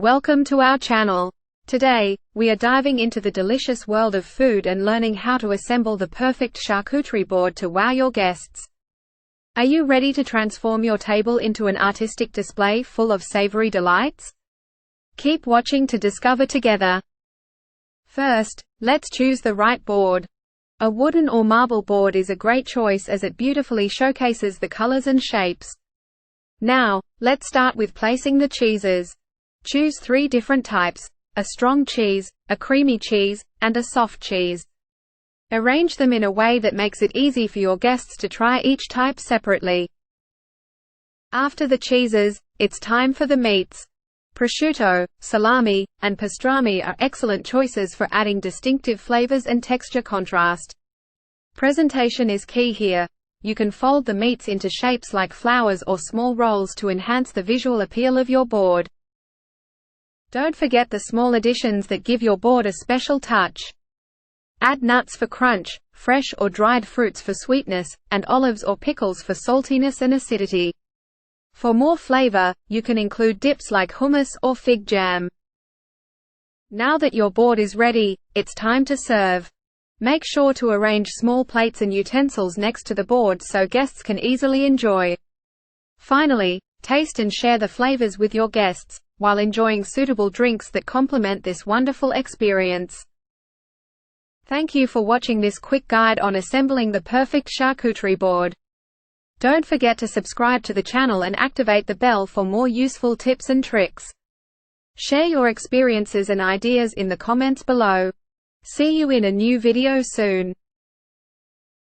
Welcome to our channel. Today, we are diving into the delicious world of food and learning how to assemble the perfect charcuterie board to wow your guests. Are you ready to transform your table into an artistic display full of savory delights? Keep watching to discover together. First, let's choose the right board. A wooden or marble board is a great choice as it beautifully showcases the colors and shapes. Now, let's start with placing the cheeses. Choose 3 different types: a strong cheese, a creamy cheese, and a soft cheese. Arrange them in a way that makes it easy for your guests to try each type separately. After the cheeses, it's time for the meats. Prosciutto, salami, and pastrami are excellent choices for adding distinctive flavors and texture contrast. Presentation is key here. You can fold the meats into shapes like flowers or small rolls to enhance the visual appeal of your board. Don't forget the small additions that give your board a special touch. Add nuts for crunch, fresh or dried fruits for sweetness, and olives or pickles for saltiness and acidity. For more flavor, you can include dips like hummus or fig jam. Now that your board is ready, it's time to serve. Make sure to arrange small plates and utensils next to the board so guests can easily enjoy. Finally, taste and share the flavors with your guests, while enjoying suitable drinks that complement this wonderful experience. Thank you for watching this quick guide on assembling the perfect charcuterie board. Don't forget to subscribe to the channel and activate the bell for more useful tips and tricks. Share your experiences and ideas in the comments below. See you in a new video soon.